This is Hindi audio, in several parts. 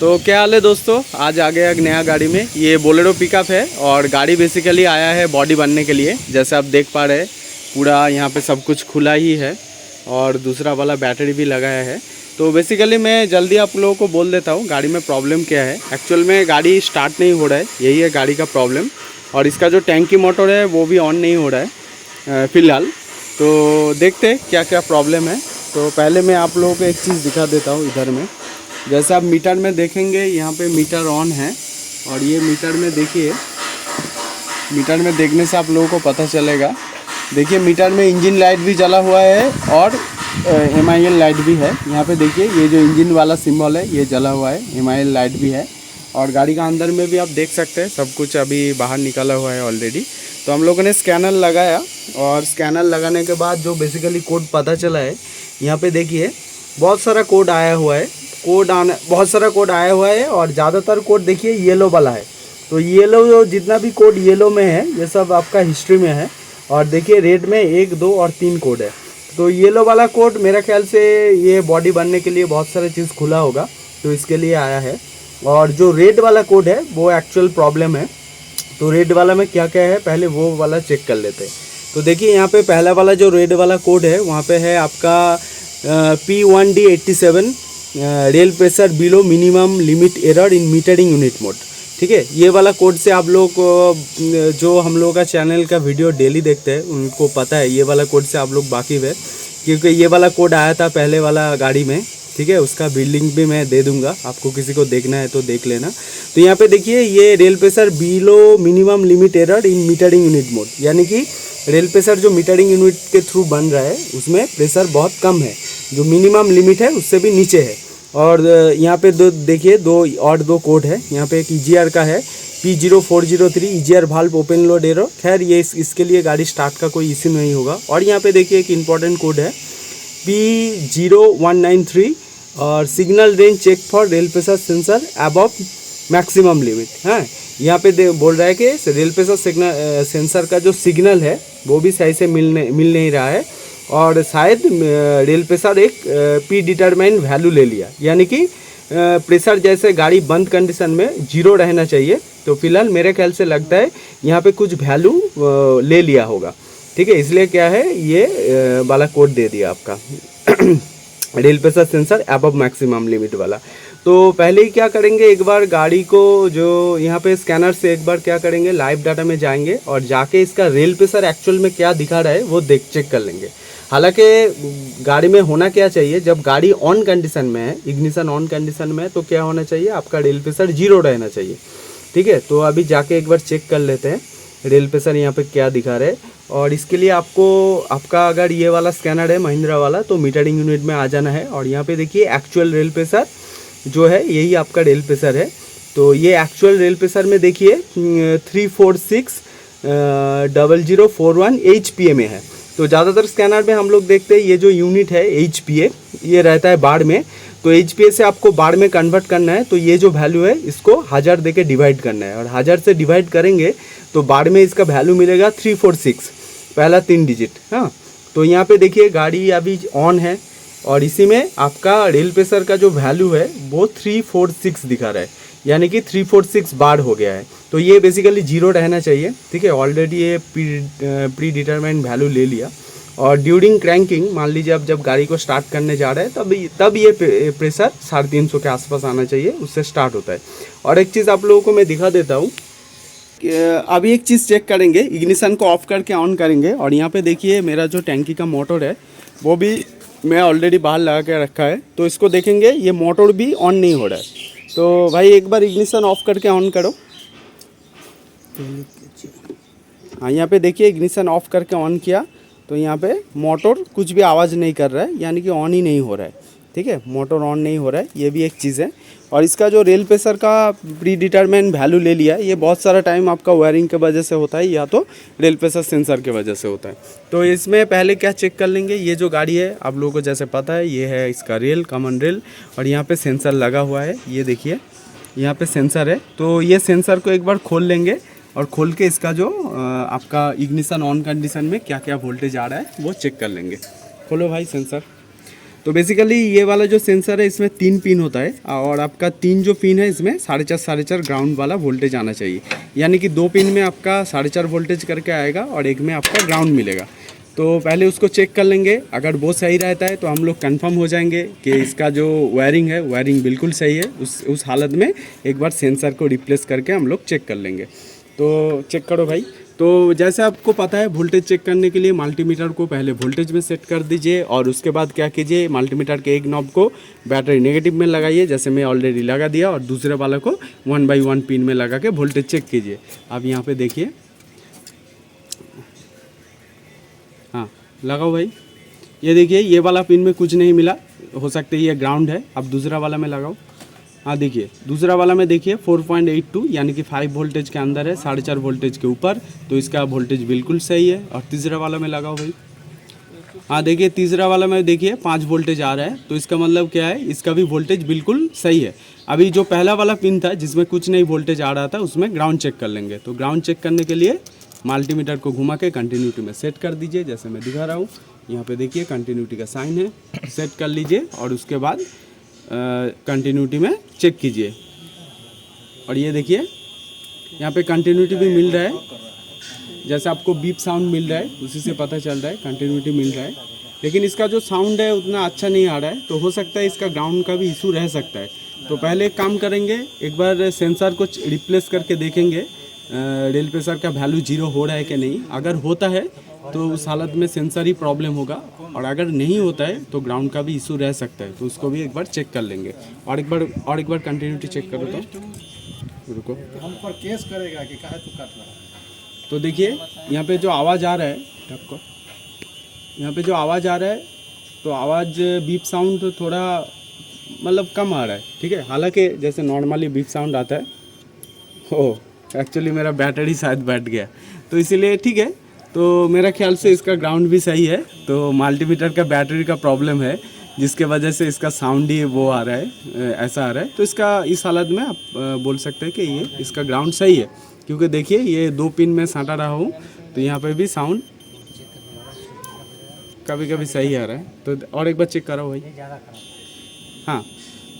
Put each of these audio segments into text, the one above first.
तो क्या हाल है दोस्तों, आज आ गया एक नया गाड़ी में। ये बोलेरो पिकअप है और गाड़ी बेसिकली आया है बॉडी बनने के लिए। जैसे आप देख पा रहे हैं पूरा यहाँ पे सब कुछ खुला ही है और दूसरा वाला बैटरी भी लगाया है। तो बेसिकली मैं जल्दी आप लोगों को बोल देता हूँ गाड़ी में प्रॉब्लम क्या है। एक्चुअल में गाड़ी स्टार्ट नहीं हो रहा है, यही है गाड़ी का प्रॉब्लम। और इसका जो टैंकी मोटर है वो भी ऑन नहीं हो रहा है फ़िलहाल। तो देखते हैं क्या क्या प्रॉब्लम है। तो पहले मैं आप लोगों को एक चीज़ दिखा देता हूँ इधर में। जैसे आप मीटर में देखेंगे यहाँ पे मीटर ऑन है और ये मीटर में देखिए, मीटर में देखने से आप लोगों को पता चलेगा। देखिए मीटर में इंजन लाइट भी जला हुआ है और MIL लाइट भी है। यहाँ पे देखिए ये जो इंजन वाला सिंबल है ये जला हुआ है, MIL लाइट भी है। और गाड़ी का अंदर में भी आप देख सकते हैं सब कुछ अभी बाहर निकला हुआ है ऑलरेडी। तो हम लोगों ने स्कैनर लगाया और स्कैनर लगाने के बाद जो बेसिकली कोड पता चला है, यहाँ पे देखिए बहुत सारा कोड आया हुआ है। बहुत सारा कोड आया हुआ है और ज़्यादातर कोड देखिए येलो वाला है। तो येलो जितना भी कोड येलो में है ये सब आपका हिस्ट्री में है। और देखिए रेड में 1, 2 और 3 कोड है। तो येलो वाला कोड मेरा ख्याल से ये बॉडी बनने के लिए बहुत सारे चीज़ खुला होगा तो इसके लिए आया है। और जो रेड वाला कोड है वो एक्चुअल प्रॉब्लम है। तो रेड वाला में क्या क्या है पहले वो वाला चेक कर लेते हैं। तो देखिए यहाँ पे पहला वाला जो रेड वाला कोड है वहाँ पे है आपका P1D87 rail pressure below minimum limit error in metering unit mode. ठीक है, ये वाला कोड से आप लोग जो हम लोगों का चैनल का वीडियो डेली देखते हैं उनको पता है, ये वाला कोड से आप लोग वाकिफ़ है क्योंकि ये वाला कोड आया था पहले वाला गाड़ी में। ठीक है, उसका बिल्डिंग भी मैं दे दूंगा, आपको किसी को देखना है तो देख लेना। तो यहाँ पे देखिए ये rail pressure below minimum limit error in metering unit mode, यानी कि रेल प्रेशर जो मीटरिंग यूनिट के थ्रू बन रहा है उसमें प्रेशर बहुत कम है, जो मिनिमम लिमिट है उससे भी नीचे है। और यहाँ पे देखिए दो कोड है। यहाँ पे एक EGR का है P0403 EGR valve open load error. खैर ये इसके लिए गाड़ी स्टार्ट का कोई इश्यू नहीं होगा। और यहाँ पे देखिए एक इम्पॉर्टेंट कोड है P0193 और signal range check for rail pressure sensor above maximum limit. हाँ, यहाँ पे बोल रहा है कि रेल प्रेशर सेंसर का जो सिग्नल है वो भी सही से मिल नहीं रहा है और शायद रेल प्रेशर एक पी डिटरमाइन वैल्यू ले लिया, यानी कि प्रेशर जैसे गाड़ी बंद कंडीशन में 0 रहना चाहिए। तो फिलहाल मेरे ख्याल से लगता है यहाँ पे कुछ वैल्यू ले लिया होगा। ठीक है, इसलिए क्या है ये वाला कोड दे दिया आपका rail pressure sensor above maximum limit वाला। तो पहले ही क्या करेंगे, एक बार गाड़ी को जो यहाँ पे स्कैनर से एक बार क्या करेंगे लाइव डाटा में जाएंगे और जाके इसका रेल प्रेशर एक्चुअल में क्या दिखा रहा है वो चेक कर लेंगे। हालांकि गाड़ी में होना क्या चाहिए, जब गाड़ी ऑन कंडीशन में है, इग्निशन ऑन कंडीशन में है, तो क्या होना चाहिए आपका रेल प्रेशर 0 रहना चाहिए। ठीक है, तो अभी जाके एक बार चेक कर लेते हैं रेल प्रेशर यहाँ पे क्या दिखा रहा है। और इसके लिए आपका अगर ये वाला स्कैनर है महिंद्रा वाला तो मीटरिंग यूनिट में आ जाना है। और यहाँ पे देखिए एक्चुअल रेल प्रेशर जो है यही आपका रेल प्रेशर है। तो ये एक्चुअल रेल प्रेशर में देखिए 3460041 HPA में है। तो ज़्यादातर स्कैनर में हम लोग देखते हैं ये जो यूनिट है HPA ये रहता है बार में। तो HPA से आपको बार में कन्वर्ट करना है तो ये जो वैल्यू है इसको 1000 दे के डिवाइड करना है और 1000 से डिवाइड करेंगे तो बार में इसका वैल्यू मिलेगा 346, पहला 3 डिजिट। हाँ, तो यहाँ पे देखिए गाड़ी अभी ऑन है और इसी में आपका रेल प्रेशर का जो वैल्यू है वो 346 दिखा रहा है, यानी कि 346 बार हो गया है। तो ये बेसिकली 0 रहना चाहिए। ठीक है, ऑलरेडी ये प्री डिटरमाइंड वैल्यू ले लिया। और ड्यूरिंग क्रैंकिंग मान लीजिए अब जब गाड़ी को स्टार्ट करने जा रहे हैं तब ये प्रेशर 350 के आसपास आना चाहिए, उससे स्टार्ट होता है। और एक चीज़ आप लोगों को मैं दिखा देता हूँ, अभी एक चीज़ चेक करेंगे, इग्निशन को ऑफ करके ऑन करेंगे और यहाँ पे देखिए मेरा जो टैंकी का मोटर है वो भी मैं ऑलरेडी बाहर लगा के रखा है। तो इसको देखेंगे ये मोटर भी ऑन नहीं हो रहा है। तो भाई एक बार इग्निशन ऑफ करके ऑन करो। हाँ, यहाँ पे देखिए इग्निशन ऑफ करके ऑन किया तो यहाँ पे मोटर कुछ भी आवाज़ नहीं कर रहा है, यानी कि ऑन ही नहीं हो रहा है। ठीक है, मोटर ऑन नहीं हो रहा है, ये भी एक चीज़ है। और इसका जो रेल प्रेशर का प्री डिटरमाइन वैल्यू ले लिया, ये बहुत सारा टाइम आपका वायरिंग के वजह से होता है या तो रेल प्रेशर सेंसर के वजह से होता है। तो इसमें पहले क्या चेक कर लेंगे, ये जो गाड़ी है आप लोगों को जैसे पता है ये है इसका रेल, कॉमन रेल, और यहाँ पे सेंसर लगा हुआ है। ये देखिए यहाँ पे सेंसर है। तो ये सेंसर को एक बार खोल लेंगे और खोल के इसका जो आपका इग्निशन ऑन कंडीशन में क्या क्या वोल्टेज आ रहा है वो चेक कर लेंगे। खोलो भाई सेंसर। तो बेसिकली ये वाला जो सेंसर है इसमें 3 पिन होता है और आपका 3 जो पिन है इसमें 4.5 ग्राउंड वाला वोल्टेज आना चाहिए, यानी कि 2 पिन में आपका 4.5 वोल्टेज करके आएगा और एक में आपका ग्राउंड मिलेगा। तो पहले उसको चेक कर लेंगे, अगर वो सही रहता है तो हम लोग कंफर्म हो जाएंगे कि इसका जो वायरिंग है वायरिंग बिल्कुल सही है। उस हालत में एक बार सेंसर को रिप्लेस करके हम लोग चेक कर लेंगे। तो चेक करो भाई। तो जैसे आपको पता है वोल्टेज चेक करने के लिए मल्टीमीटर को पहले वोल्टेज में सेट कर दीजिए और उसके बाद क्या कीजिए, मल्टीमीटर के एक नॉब को बैटरी नेगेटिव में लगाइए, जैसे मैं ऑलरेडी लगा दिया, और दूसरे वाला को 1 बाई 1 पिन में लगा के वोल्टेज चेक कीजिए। अब यहाँ पे देखिए, हाँ लगाओ भाई। ये देखिए ये वाला पिन में कुछ नहीं मिला, हो सकता है ये ग्राउंड है। अब दूसरा वाला में लगाओ। हाँ देखिए दूसरा वाला में देखिए 4.82 यानी कि 5 वोल्टेज के अंदर है, 4.5 वोल्टेज के ऊपर, तो इसका वोल्टेज बिल्कुल सही है। और तीसरा वाला में लगाओ भाई। हाँ देखिए तीसरा वाला में देखिए 5 वोल्टेज आ रहा है, तो इसका मतलब क्या है, इसका भी वोल्टेज बिल्कुल सही है। अभी जो पहला वाला पिन था जिसमें कुछ नहीं वोल्टेज आ रहा था उसमें ग्राउंड चेक कर लेंगे। तो ग्राउंड चेक करने के लिए मल्टीमीटर को घुमा के कंटिन्यूटी में सेट कर दीजिए, जैसे मैं दिखा रहा हूँ। यहाँ पे देखिए कंटिन्यूटी का साइन है, सेट कर लीजिए और उसके बाद कंटिन्यूटी में चेक कीजिए। और ये देखिए यहाँ पे कंटिन्यूटी भी मिल रहा है, जैसे आपको बीप साउंड मिल रहा है उसी से पता चल रहा है कंटिन्यूटी मिल रहा है। लेकिन इसका जो साउंड है उतना अच्छा नहीं आ रहा है, तो हो सकता है इसका ग्राउंड का भी इशू रह सकता है। तो पहले एक काम करेंगे, एक बार सेंसर को रिप्लेस करके देखेंगे रेल प्रेशर का वैल्यू 0 हो रहा है कि नहीं। अगर होता है तो उस हालत में सेंसर ही प्रॉब्लम होगा, और अगर नहीं होता है तो ग्राउंड का भी इशू रह सकता है, तो उसको भी एक बार चेक कर लेंगे। और एक बार कंटिन्यूटी चेक करो। तो रुको, हम पर केस करेगा कि काहे तू काट रहा है। तो देखिए यहाँ पे जो आवाज़ आ रहा है आपको, यहाँ पे जो आवाज़ आ रहा है तो आवाज़ बीप साउंड थोड़ा मतलब कम आ रहा है, ठीक है। हालांकि जैसे नॉर्मली बीप साउंड आता है। ओह एक्चुअली मेरा बैटरी शायद बैठ गया, तो इसीलिए ठीक है। तो मेरा ख्याल से इसका ग्राउंड भी सही है, तो मल्टीमीटर का बैटरी का प्रॉब्लम है जिसके वजह से इसका साउंड ही वो आ रहा है, ऐसा आ रहा है। तो इसका इस हालत में आप बोल सकते हैं कि ये इसका ग्राउंड सही है, क्योंकि देखिए ये 2 पिन में साटा रहा हूँ तो यहाँ पे भी साउंड कभी कभी सही आ रहा है। तो और एक बार चेक करो भाई। हाँ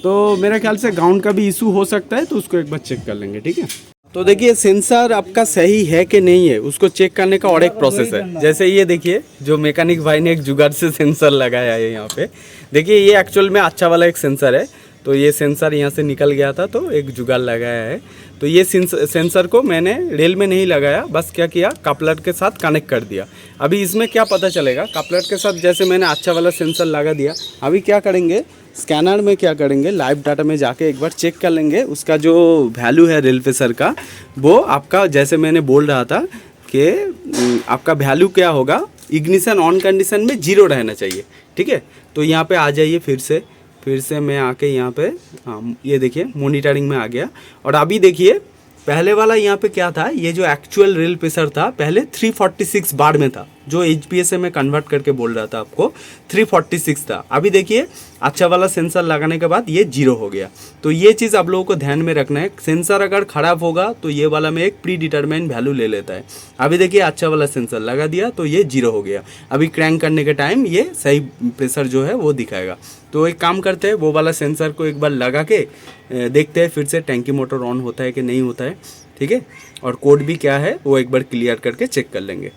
तो मेरा ख्याल से ग्राउंड का भी इशू हो सकता है, तो उसको एक बार चेक कर लेंगे, ठीक है। तो देखिए सेंसर आपका सही है कि नहीं है उसको चेक करने का और एक प्रोसेस है। जैसे ये देखिए जो मैकेनिक भाई ने एक जुगाड़ से सेंसर लगाया है यहाँ पे, देखिए ये एक्चुअल में अच्छा वाला एक सेंसर है। तो ये सेंसर यहाँ से निकल गया था तो एक जुगाड़ लगाया है। तो ये सेंसर को मैंने रेल में नहीं लगाया, बस क्या किया कपलर के साथ कनेक्ट कर दिया। अभी इसमें क्या पता चलेगा, कपलर के साथ जैसे मैंने अच्छा वाला सेंसर लगा दिया, अभी क्या करेंगे स्कैनर में क्या करेंगे, लाइव डाटा में जाके एक बार चेक कर लेंगे उसका जो वैल्यू है रेल प्रेशर का, वो आपका जैसे मैंने बोल रहा था कि आपका वैल्यू क्या होगा, इग्निशन ऑन कंडीशन में 0 रहना चाहिए, ठीक है। तो यहाँ पे आ जाइए फिर से मैं आके यहाँ पे, हाँ ये देखिए मॉनिटरिंग में आ गया। और अभी देखिए पहले वाला यहाँ पे क्या था, ये जो एक्चुअल रेल प्रेशर था पहले 346 बार में था, जो HPA से मैं कन्वर्ट करके बोल रहा था आपको 346 था। अभी देखिए अच्छा वाला सेंसर लगाने के बाद ये 0 हो गया। तो ये चीज़ आप लोगों को ध्यान में रखना है, सेंसर अगर ख़राब होगा तो ये वाला में एक प्री डिटरमाइन वैल्यू ले लेता है। अभी देखिए अच्छा वाला सेंसर लगा दिया तो ये 0 हो गया। अभी क्रैंक करने के टाइम ये सही प्रेशर जो है वो दिखाएगा। तो एक काम करते हैं, वो वाला सेंसर को एक बार लगा के देखते हैं फिर से टैंकी मोटर ऑन होता है कि नहीं होता है, ठीक है। और कोड भी क्या है वो एक बार क्लियर करके चेक कर लेंगे।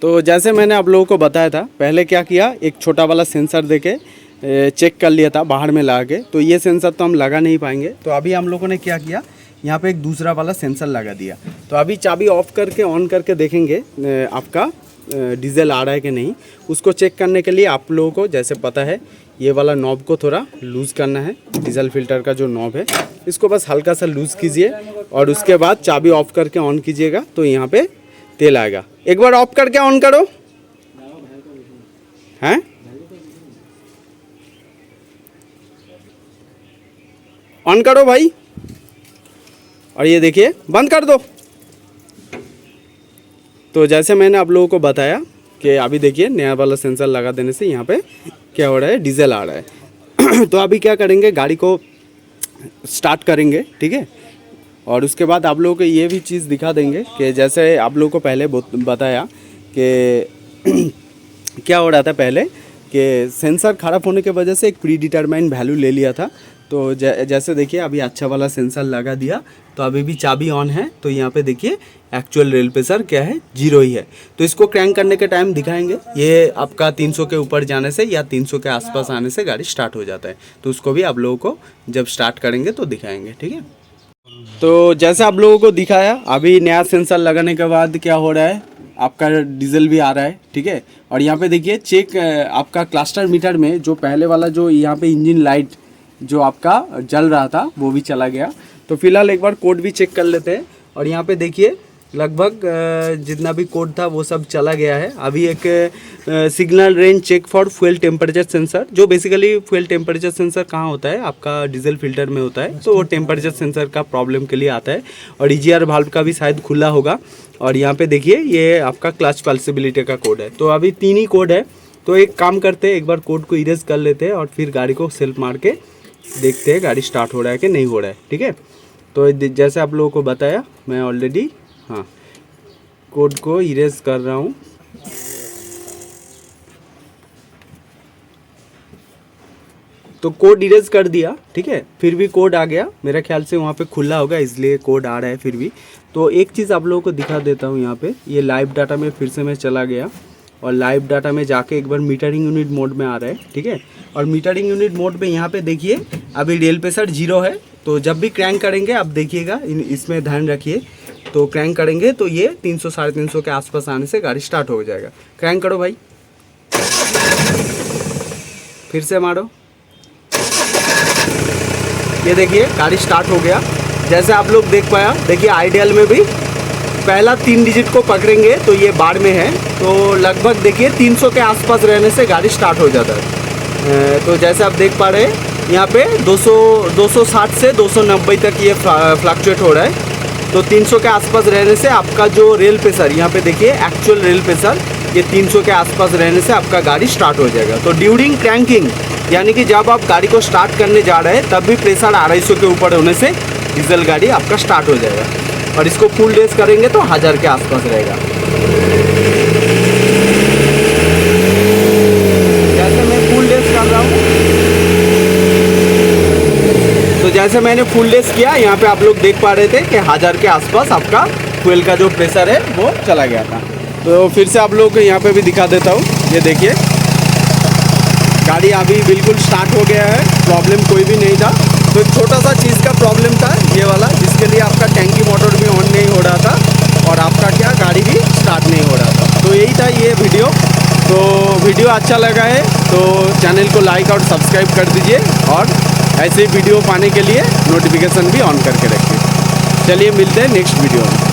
तो जैसे मैंने आप लोगों को बताया था, पहले क्या किया, एक छोटा वाला सेंसर देके चेक कर लिया था बाहर में लगा के। तो ये सेंसर तो हम लगा नहीं पाएंगे, तो अभी हम लोगों ने क्या किया, यहाँ पे एक दूसरा वाला सेंसर लगा दिया। तो अभी चाबी ऑफ करके ऑन करके देखेंगे आपका डीजल आ रहा है कि नहीं। उसको चेक करने के लिए आप लोगों को जैसे पता है ये वाला नॉब को थोड़ा लूज़ करना है, डीजल फिल्टर का जो नॉब है इसको बस हल्का सा लूज़ कीजिए और उसके बाद चाबी ऑफ करके ऑन कीजिएगा तो यहाँ पे तेल आएगा। एक बार ऑफ करके ऑन करो, हैं ऑन करो भाई, और ये देखिए बंद कर दो। तो जैसे मैंने आप लोगों को बताया कि अभी देखिए नया वाला सेंसर लगा देने से यहाँ पे क्या हो रहा है, डीजल आ रहा है। तो अभी क्या करेंगे, गाड़ी को स्टार्ट करेंगे, ठीक है। और उसके बाद आप लोगों को ये भी चीज़ दिखा देंगे कि जैसे आप लोगों को पहले बताया कि क्या हो रहा था पहले कि सेंसर ख़राब होने के वजह से एक प्री डिटरमाइंड वैल्यू ले लिया था। तो जैसे देखिए अभी अच्छा वाला सेंसर लगा दिया, तो अभी भी चाबी ऑन है। तो यहाँ पे देखिए एक्चुअल रेल प्रेशर क्या है, 0 ही है। तो इसको क्रैंक करने के टाइम दिखाएंगे। ये आपका 300 के ऊपर जाने से या 300 के आसपास आने से गाड़ी स्टार्ट हो जाता है। तो उसको भी आप लोगों को जब स्टार्ट करेंगे तो दिखाएंगे, ठीक है। तो जैसे आप लोगों को दिखाया, अभी नया सेंसर लगाने के बाद क्या हो रहा है, आपका डीजल भी आ रहा है, ठीक है। और यहाँ पे देखिए चेक आपका क्लस्टर मीटर में जो पहले वाला जो यहाँ पे इंजन लाइट जो आपका जल रहा था वो भी चला गया। तो फिलहाल एक बार कोड भी चेक कर लेते हैं। और यहाँ पे देखिए लगभग जितना भी कोड था वो सब चला गया है। अभी एक signal range check for fuel temperature sensor, जो बेसिकली फ्यूल टेम्परेचर सेंसर कहाँ होता है, आपका डीजल फिल्टर में होता है। तो वो टेम्परेचर सेंसर का प्रॉब्लम के लिए आता है। और ईजीआर वाल्व का भी शायद खुला होगा। और यहाँ पे देखिए ये आपका क्लच पल्सेबिलिटी का कोड है। तो अभी 3 ही कोड है। तो एक काम करते हैं, एक बार कोड को इरेज कर लेते हैं और फिर गाड़ी को सेल्फ मार के देखते हैं गाड़ी स्टार्ट हो रहा है कि नहीं हो रहा है, ठीक है। तो जैसे आप लोगों को बताया, मैं ऑलरेडी कोड को इरेज कर रहा हूँ। तो कोड इरेज कर दिया, ठीक है। फिर भी कोड आ गया, मेरा ख्याल से वहाँ पे खुला होगा इसलिए कोड आ रहा है फिर भी। तो एक चीज़ आप लोगों को दिखा देता हूँ। यहाँ पे ये लाइव डाटा में फिर से मैं चला गया और लाइव डाटा में जाके एक बार मीटरिंग यूनिट मोड में आ रहा है, ठीक है। और मीटरिंग यूनिट मोड में यहाँ पे देखिए अभी रेल प्रेशर 0 है। तो जब भी क्रैंक करेंगे आप देखिएगा, इसमें ध्यान रखिए। तो क्रैंक करेंगे तो ये 300 साढ़े 300 के आसपास आने से गाड़ी स्टार्ट हो जाएगा। क्रैंक करो भाई, फिर से मारो। ये देखिए गाड़ी स्टार्ट हो गया। जैसे आप लोग देख पाया, देखिए आइडियल में भी पहला 3 डिजिट को पकड़ेंगे तो ये बार में है। तो लगभग देखिए 300 के आसपास रहने से गाड़ी स्टार्ट हो जाता है। तो जैसे आप देख पा रहे हैं यहाँ पे 260 से 290 तक ये फ्लक्चुएट हो रहा है। तो 300 के आसपास रहने से आपका जो रेल प्रेशर, यहाँ पे देखिए एक्चुअल रेल प्रेशर ये 300 के आसपास रहने से आपका गाड़ी स्टार्ट हो जाएगा। तो ड्यूरिंग क्रैंकिंग, यानी कि जब आप गाड़ी को स्टार्ट करने जा रहे हैं तब भी प्रेशर 250 के ऊपर होने से डीजल गाड़ी आपका स्टार्ट हो जाएगा। और इसको फुल रेस करेंगे तो 1000 के आसपास रहेगा। जैसे मैं फुल रेस कर रहा हूँ, तो जैसे मैंने फुल रेस किया, यहाँ पे आप लोग देख पा रहे थे कि 1000 के आसपास आपका फ्यूल का जो प्रेशर है वो चला गया था। तो फिर से आप लोग को यहाँ पे भी दिखा देता हूँ। ये देखिए गाड़ी अभी बिल्कुल स्टार्ट हो गया है, प्रॉब्लम कोई भी नहीं था। तो एक छोटा सा चीज़ का प्रॉब्लम था ये वाला, जिसके लिए आपका टैंकी मोटर भी ऑन नहीं हो रहा था और आपका क्या गाड़ी भी स्टार्ट नहीं हो रहा था। तो यही था ये वीडियो। तो वीडियो अच्छा लगा है तो चैनल को लाइक और सब्सक्राइब कर दीजिए और ऐसे वीडियो पाने के लिए नोटिफिकेशन भी ऑन करके रखिए। चलिए मिलते हैं नेक्स्ट वीडियो में।